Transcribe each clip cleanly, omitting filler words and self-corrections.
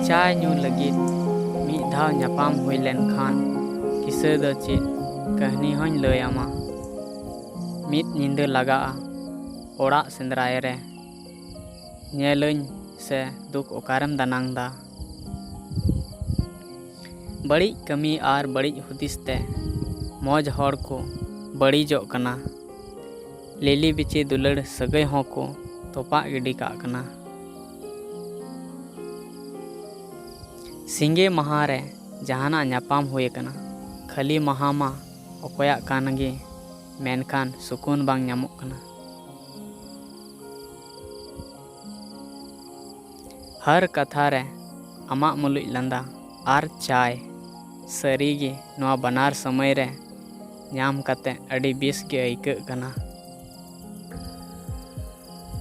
चाय ᱧᱩ ᱞᱟᱹᱜᱤᱫ ᱢᱤᱫ ᱫᱷᱟᱣ ᱧᱟᱯᱟᱢ ᱦᱩᱭ ᱞᱮᱱᱠᱷᱟᱱ ᱠᱤᱥᱟᱹ ᱫᱚ ᱪᱮᱫ ᱠᱟᱹᱦᱱᱤ ᱦᱚᱸᱧ ᱞᱟᱹᱭ ᱟᱢᱟ। ᱢᱤᱫ ᱧᱤᱫᱟᱹ ᱞᱟᱜᱟᱜᱼᱟ ᱚᱲᱟᱜ ᱥᱮᱸᱫᱽᱨᱟᱭ ᱨᱮ। ᱧᱮᱞᱟᱹᱧ ᱥᱮ ᱫᱩᱠ ᱚᱠᱟᱨᱮᱢ ᱫᱟᱱᱟᱝ ᱫᱟ। ᱵᱟᱹᱲᱤᱡ ᱠᱟᱹᱢᱤ ᱟᱨ ᱵᱟᱹᱲᱤᱡ ᱦᱩᱫᱤᱥ ᱛᱮ ᱢᱚᱡᱽ ᱦᱚᱲ ᱠᱚ ᱵᱟᱹᱲᱤᱡᱚᱜ ᱠᱟᱱᱟ। ᱞᱤᱞᱤ ᱵᱤᱪᱤ ᱫᱩᱞᱟᱹᱲ ᱥᱟᱹᱜᱟᱹᱭ ᱦᱚᱸᱠᱚ ᱛᱚᱯᱟᱜ ᱜᱤᱰᱤ ᱠᱟᱜ ᱠᱟᱱᱟ। ᱥᱤᱸᱜᱮ ᱢᱟᱦᱟ ᱨᱮ ᱡᱟᱦᱟᱱᱟᱜ ᱧᱟᱯᱟᱢ ᱦᱩᱭ ᱟᱠᱟᱱᱟ। ᱠᱷᱟᱹᱞᱤ ᱢᱟᱦᱟ ᱢᱟ ᱚᱠᱚᱭᱟᱜ ᱠᱟᱱ ᱜᱮ ᱢᱮᱱᱠᱷᱟᱱ ᱥᱩᱠᱩᱱ ᱵᱟᱝ ᱧᱟᱢᱚᱜ ᱠᱟᱱᱟ। हर कथा रे आमाग मुलुज लंदा आर चाय सारीगे नवा बनार समय रे नाम कते अड़ी बेस गे आइकाग कना।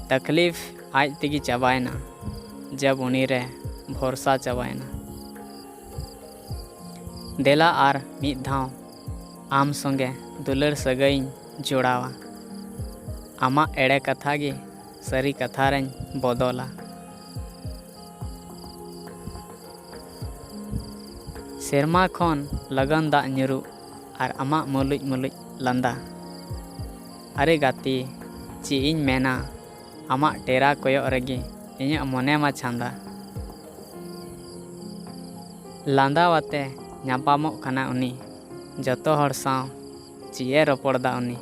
तकलीफ आज तेगी चाबायना जब उनी रे भरोसा चाबायना। देला आर मिद धाव आम संगे दुलर सगाई जोड़ावा। आमा एड़े कथा गे सारी कथा रे बदला। सेरमा खन लगन दा ᱧᱩᱨᱩ आर आमा मुलुज मुलुज लंदा। अरे गाती ची इन मेना आमा टेरा कोयो रेगे इᱧᱟᱹᱜ मने मा छांदा। लांदा वाते ᱧᱟᱯᱟᱢᱚᱜ ᱠᱟᱱᱟ उनी जतो हर साव चिए रपड़दा उनी।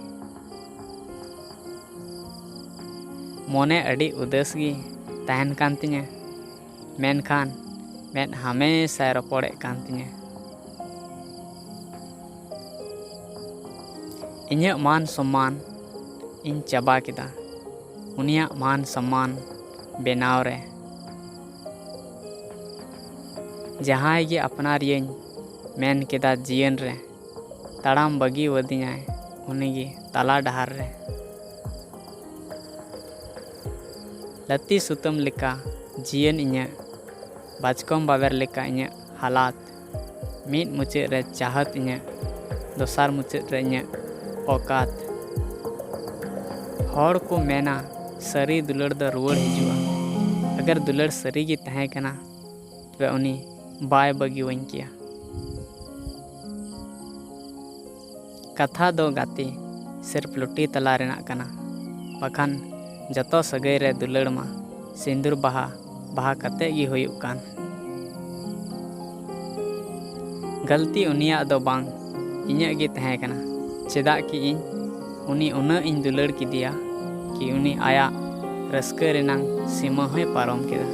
मने अड़ी उदास गी तहन कान तिᱧᱟ मेनखान मेद हमेशा रपड़े कान तिᱧᱟ। इᱧᱟᱹᱜ मान सम्मान इन चाबा केदा उनियाग मान सम्मान बेनाव रे। जहां गे अपनारियኝ मेन केदा जीवन रे ताड़ाम बगी वदियाय उनीगे तला डहार रे। लती सुतम लेका जीवन इᱧᱟᱹᱜ बाचकम बाबेर लेका इᱧᱟᱹᱜ हालात मीद मुचाद रे चाहत इᱧᱟᱹᱜ दोसार मुचाद रे इᱧᱟᱹᱜ औकात। हर को मेना सारी दुलड़ द रुआड़ हिजुआ। अगर दुलड़ सारी गी तहे कना तबे उनी बाय बगी वኝ किया। कथा दो गाती सिर्फ लुटी तला रेना कना बखान जतो सगाई रे दुलड़ मा सिंदूर बाहा बाहा कते गी हुयुग कान। गलती उनिया दो बांग इᱧᱟᱹᱜ गी तहे कना। चेदा कि इन उनी उना इन दुलड़ किदिया कि उनी आया रस्का रेनांग सीमा होय पारम केदा।